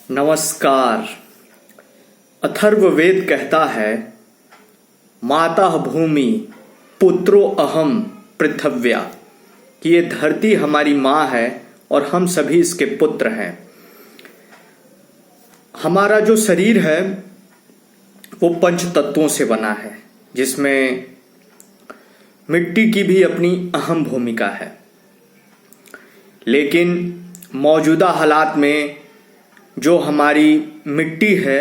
नमस्कार। अथर्ववेद कहता है, माता भूमि पुत्रो अहम पृथव्या, कि ये धरती हमारी माँ है और हम सभी इसके पुत्र हैं। हमारा जो शरीर है वो पंच तत्वों से बना है, जिसमें मिट्टी की भी अपनी अहम भूमिका है। लेकिन मौजूदा हालात में जो हमारी मिट्टी है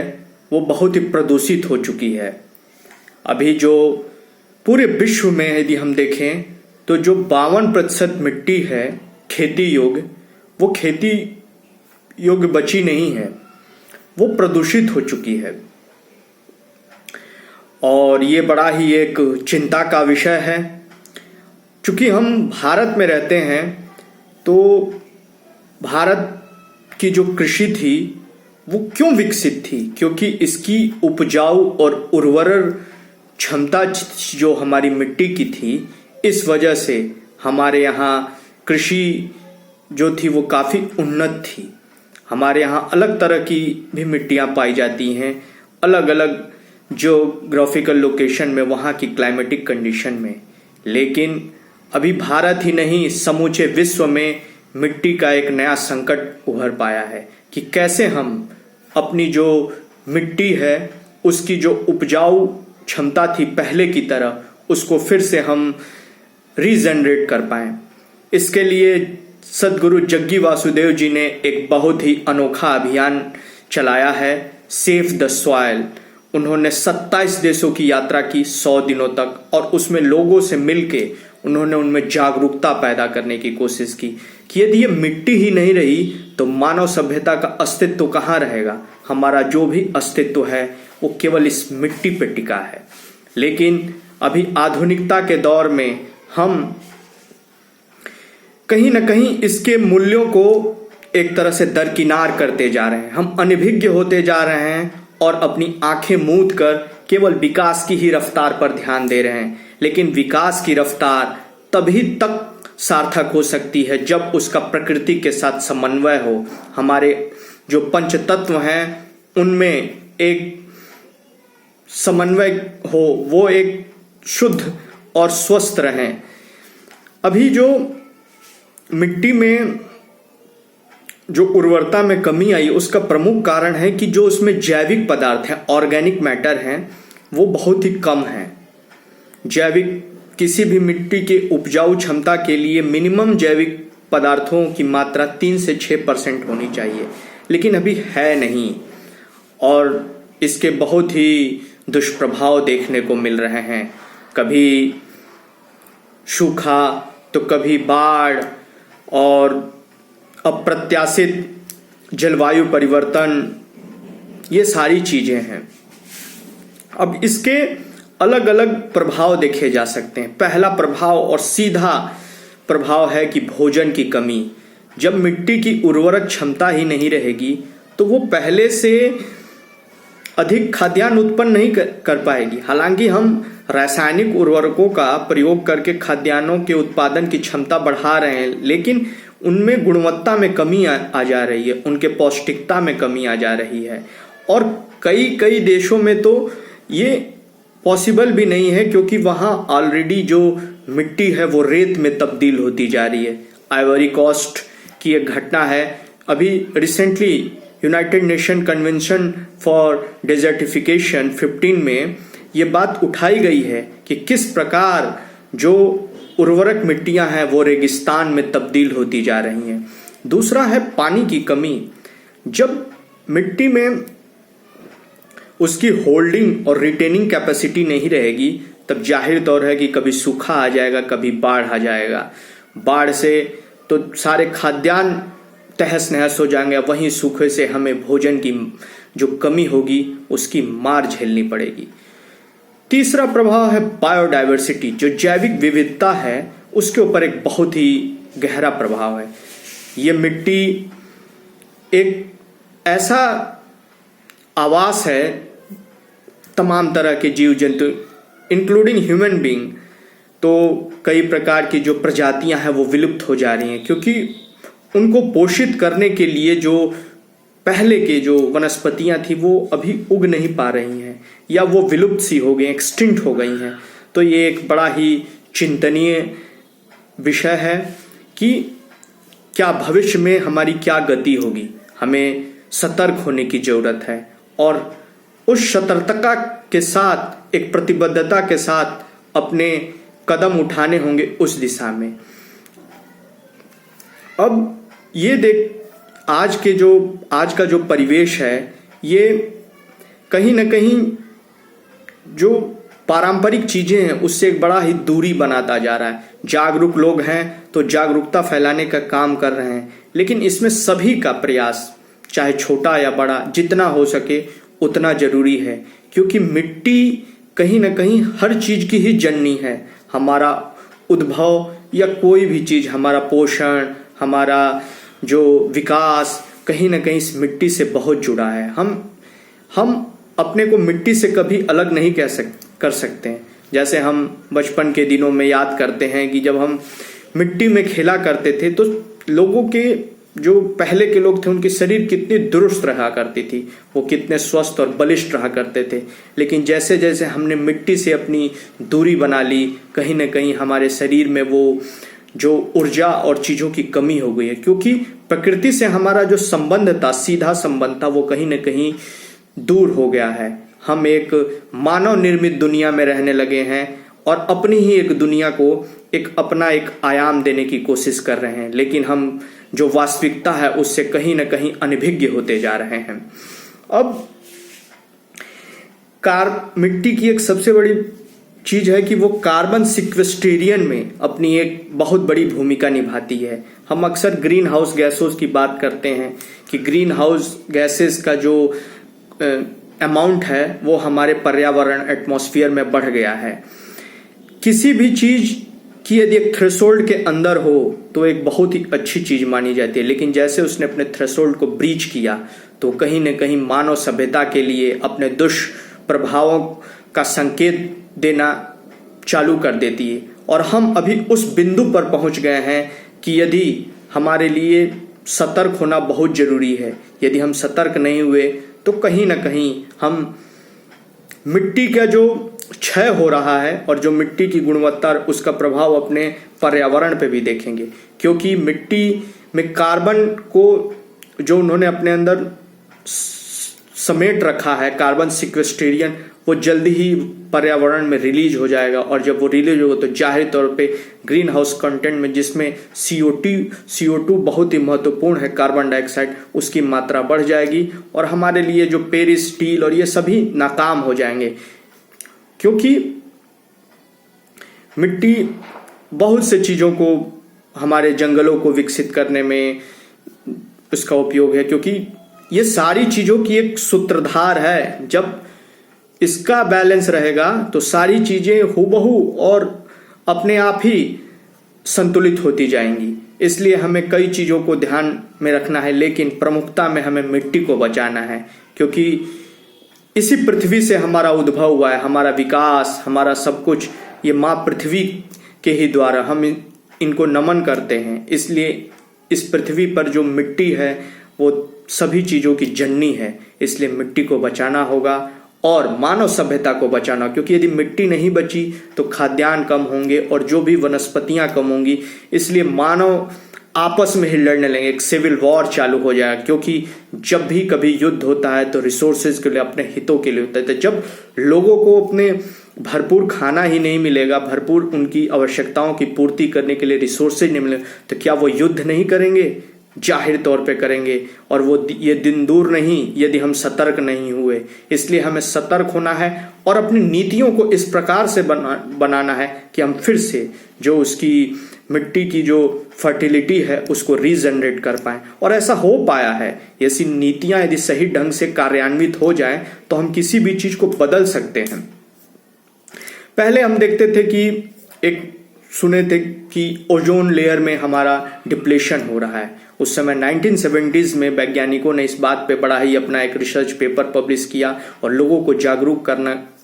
वो बहुत ही प्रदूषित हो चुकी है। अभी जो पूरे विश्व में यदि हम देखें तो जो 52% मिट्टी है खेती योग्य, वो खेती योग्य बची नहीं है, वो प्रदूषित हो चुकी है। और ये बड़ा ही एक चिंता का विषय है। चूंकि हम भारत में रहते हैं तो भारत की जो कृषि थी वो क्यों विकसित थी? क्योंकि इसकी उपजाऊ और उर्वर क्षमता जो हमारी मिट्टी की थी, इस वजह से हमारे यहाँ कृषि जो थी वो काफ़ी उन्नत थी। हमारे यहाँ अलग तरह की भी मिट्टियाँ पाई जाती हैं, अलग अलग ज्योग्राफिकल लोकेशन में, वहाँ की क्लाइमेटिक कंडीशन में। लेकिन अभी भारत ही नहीं, समूचे विश्व में मिट्टी का एक नया संकट उभर पाया है कि कैसे हम अपनी जो मिट्टी है उसकी जो उपजाऊ क्षमता थी पहले की तरह, उसको फिर से हम रीजनरेट कर पाएं। इसके लिए सद्गुरु जग्गी वासुदेव जी ने एक बहुत ही अनोखा अभियान चलाया है, सेव द सॉइल। उन्होंने 27 देशों की यात्रा की 100 दिनों तक, और उसमें लोगों से मिलके उन्होंने उनमें जागरूकता पैदा करने की कोशिश की कि यदि ये मिट्टी ही नहीं रही तो मानव सभ्यता का अस्तित्व कहाँ रहेगा। हमारा जो भी अस्तित्व है वो केवल इस मिट्टी पे टिका है। लेकिन अभी आधुनिकता के दौर में हम कहीं ना कहीं इसके मूल्यों को एक तरह से दरकिनार करते जा रहे हैं। हम अनभिज्ञ होते जा रहे हैं और अपनी आंखें मूंद कर केवल विकास की ही रफ्तार पर ध्यान दे रहे हैं। लेकिन विकास की रफ्तार तभी तक सार्थक हो सकती है जब उसका प्रकृति के साथ समन्वय हो। हमारे जो पंच तत्व हैं उनमें एक समन्वय हो, वो एक शुद्ध और स्वस्थ रहें। अभी जो मिट्टी में जो उर्वरता में कमी आई, उसका प्रमुख कारण है कि जो उसमें जैविक पदार्थ हैं, ऑर्गेनिक मैटर हैं, वो बहुत ही कम है। जैविक किसी भी मिट्टी के उपजाऊ क्षमता के लिए मिनिमम जैविक पदार्थों की मात्रा 3 से 6% होनी चाहिए, लेकिन अभी है नहीं। और इसके बहुत ही दुष्प्रभाव देखने को मिल रहे हैं। कभी सूखा तो कभी बाढ़ और अप्रत्याशित जलवायु परिवर्तन, ये सारी चीजें हैं। अब इसके अलग अलग प्रभाव देखे जा सकते हैं। पहला प्रभाव और सीधा प्रभाव है कि भोजन की कमी। जब मिट्टी की उर्वरक क्षमता ही नहीं रहेगी तो वो पहले से अधिक खाद्यान्न उत्पन्न नहीं कर पाएगी। हालांकि हम रासायनिक उर्वरकों का प्रयोग करके खाद्यान्नों के उत्पादन की क्षमता बढ़ा रहे हैं, लेकिन उनमें गुणवत्ता में कमी आ जा रही है, उनके पौष्टिकता में कमी आ जा रही है। और कई देशों में तो ये पॉसिबल भी नहीं है, क्योंकि वहाँ ऑलरेडी जो मिट्टी है वो रेत में तब्दील होती जा रही है। आइवरी कोस्ट की एक घटना है। अभी recently United nation convention for desertification 15 में ये बात उठाई गई है कि किस प्रकार जो उर्वरक मिट्टियां हैं वो रेगिस्तान में तब्दील होती जा रही हैं। दूसरा है पानी की कमी। जब मिट्टी में उसकी होल्डिंग और रिटेनिंग कैपेसिटी नहीं रहेगी तब जाहिर तौर है कि कभी सूखा आ जाएगा, कभी बाढ़ आ जाएगा। बाढ़ से तो सारे खाद्यान्न तहस नहस हो जाएंगे, वहीं सूखे से हमें भोजन की जो कमी होगी उसकी मार झेलनी पड़ेगी। तीसरा प्रभाव है बायोडायवर्सिटी। जो जैविक विविधता है उसके ऊपर एक बहुत ही गहरा प्रभाव है। ये मिट्टी एक ऐसा आवास है तमाम तरह के जीव जंतु इंक्लूडिंग ह्यूमन बीइंग। तो कई प्रकार की जो प्रजातियां हैं वो विलुप्त हो जा रही हैं, क्योंकि उनको पोषित करने के लिए जो पहले के जो वनस्पतियां थी वो अभी उग नहीं पा रही हैं या वो विलुप्त सी हो गई, एक्सटिंक्ट हो गई हैं। तो ये एक बड़ा ही चिंतनीय विषय है कि क्या भविष्य में हमारी क्या गति होगी। हमें सतर्क होने की जरूरत है और उस सतर्कता के साथ, एक प्रतिबद्धता के साथ अपने कदम उठाने होंगे उस दिशा में। अब ये देख, आज का जो परिवेश है, ये कहीं ना कहीं जो पारंपरिक चीजें हैं उससे एक बड़ा ही दूरी बनाता जा रहा है। जागरूक लोग हैं तो जागरूकता फैलाने का काम कर रहे हैं, लेकिन इसमें सभी का प्रयास, चाहे छोटा या बड़ा, जितना हो सके उतना जरूरी है, क्योंकि मिट्टी कहीं ना कहीं हर चीज की ही जननी है। हमारा उद्भव या कोई भी चीज, हमारा पोषण, हमारा जो विकास कहीं ना कहीं इस मिट्टी से बहुत जुड़ा है। हम अपने को मिट्टी से कभी अलग नहीं कर सकते हैं। जैसे हम बचपन के दिनों में याद करते हैं कि जब हम मिट्टी में खेला करते थे तो लोगों के, जो पहले के लोग थे, उनके शरीर कितनी दुरुस्त रहा करती थी, वो कितने स्वस्थ और बलिष्ठ रहा करते थे। लेकिन जैसे जैसे हमने मिट्टी से अपनी दूरी बना ली, कहीं ना कहीं हमारे शरीर में वो जो ऊर्जा और चीजों की कमी हो गई है, क्योंकि प्रकृति से हमारा जो संबंध था, सीधा संबंध था, वो कहीं ना कहीं दूर हो गया है। हम एक मानव निर्मित दुनिया में रहने लगे हैं और अपनी ही एक दुनिया को अपना एक आयाम देने की कोशिश कर रहे हैं, लेकिन हम जो वास्तविकता है उससे कहीं ना कहीं अनभिज्ञ होते जा रहे हैं। अब मिट्टी की एक सबसे बड़ी चीज है कि वो कार्बन सिक्वेस्ट्रेशन में अपनी एक बहुत बड़ी भूमिका निभाती है। हम अक्सर ग्रीन हाउस गैसों की बात करते हैं कि ग्रीन हाउस गैसेस का जो अमाउंट है वो हमारे पर्यावरण, एटमॉस्फेयर में बढ़ गया है। किसी भी चीज की यदि एक थ्रेशोल्ड के अंदर हो तो एक बहुत ही अच्छी चीज मानी जाती है, लेकिन जैसे उसने अपने थ्रेशोल्ड को ब्रीच किया तो कहीं न कहीं मानव सभ्यता के लिए अपने दुष्प्रभावों का संकेत देना चालू कर देती है। और हम अभी उस बिंदु पर पहुंच गए हैं कि यदि हमारे लिए सतर्क होना बहुत जरूरी है। यदि हम सतर्क नहीं हुए तो कहीं ना कहीं हम मिट्टी का जो क्षय हो रहा है और जो मिट्टी की गुणवत्ता, उसका प्रभाव अपने पर्यावरण पे भी देखेंगे, क्योंकि मिट्टी में कार्बन को जो उन्होंने अपने अंदर समेट रखा है, कार्बन सिक्वेस्ट्रेशन, वो जल्दी ही पर्यावरण में रिलीज हो जाएगा। और जब वो रिलीज होगा तो जाहिर तौर पे ग्रीन हाउस कंटेंट में, जिसमें CO2 बहुत ही महत्वपूर्ण है, कार्बन डाइऑक्साइड, उसकी मात्रा बढ़ जाएगी और हमारे लिए जो पेरिस, स्टील और ये सभी नाकाम हो जाएंगे। क्योंकि मिट्टी बहुत से चीजों को, हमारे जंगलों को विकसित करने में उसका उपयोग है, क्योंकि ये सारी चीजों की एक सूत्रधार है। जब इसका बैलेंस रहेगा तो सारी चीजें हूबहू और अपने आप ही संतुलित होती जाएंगी। इसलिए हमें कई चीजों को ध्यान में रखना है, लेकिन प्रमुखता में हमें मिट्टी को बचाना है, क्योंकि इसी पृथ्वी से हमारा उद्भव हुआ है, हमारा विकास, हमारा सब कुछ ये माँ पृथ्वी के ही द्वारा हम इनको नमन करते हैं। इसलिए इस पृथ्वी पर जो मिट्टी है वो सभी चीजों की जननी है। इसलिए मिट्टी को बचाना होगा और मानव सभ्यता को बचाना, क्योंकि यदि मिट्टी नहीं बची तो खाद्यान्न कम होंगे और जो भी वनस्पतियां कम होंगी। इसलिए मानव आपस में ही लड़ने लगेंगे, एक सिविल वॉर चालू हो जाएगा, क्योंकि जब भी कभी युद्ध होता है तो रिसोर्सेज के लिए, अपने हितों के लिए होता है। तो जब लोगों को अपने भरपूर खाना ही नहीं मिलेगा, भरपूर उनकी आवश्यकताओं की पूर्ति करने के लिए रिसोर्सेज नहीं मिलेगा, तो क्या वो युद्ध नहीं करेंगे? जाहिर तौर पे करेंगे। और वो ये दिन दूर नहीं यदि हम सतर्क नहीं हुए। इसलिए हमें सतर्क होना है और अपनी नीतियों को इस प्रकार से बनाना है कि हम फिर से जो उसकी मिट्टी की जो फर्टिलिटी है उसको रीजनरेट कर पाएं। और ऐसा हो पाया है। ऐसी नीतियां यदि सही ढंग से कार्यान्वित हो जाएं तो हम किसी भी चीज को बदल सकते हैं। पहले हम देखते थे कि सुने थे कि ओजोन लेयर में हमारा डिप्लेशन हो रहा है। उस समय 1970s में वैज्ञानिकों ने इस बात पे बड़ा ही अपना एक रिसर्च पेपर पब्लिश किया और लोगों को जागरूक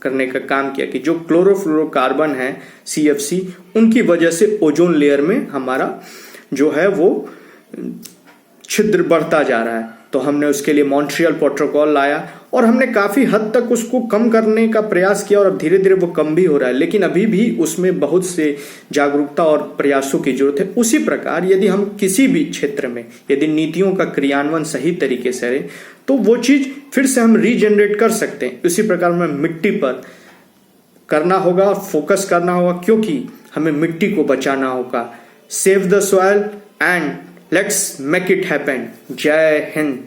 करने का काम किया कि जो क्लोरोफ्लोरोकार्बन है, CFC, उनकी वजह से ओजोन लेयर में हमारा जो है वो छिद्र बढ़ता जा रहा है। तो हमने उसके लिए मॉन्ट्रियल प्रोटोकॉल लाया और हमने काफ़ी हद तक उसको कम करने का प्रयास किया, और अब धीरे धीरे वो कम भी हो रहा है, लेकिन अभी भी उसमें बहुत से जागरूकता और प्रयासों की जरूरत है। उसी प्रकार यदि हम किसी भी क्षेत्र में यदि नीतियों का क्रियान्वयन सही तरीके से है तो वो चीज़ फिर से हम रीजनरेट कर सकते हैं। उसी प्रकार में मिट्टी पर करना होगा, फोकस करना होगा, क्योंकि हमें मिट्टी को बचाना होगा। Save the soil and let's make it happen. जय हिंद।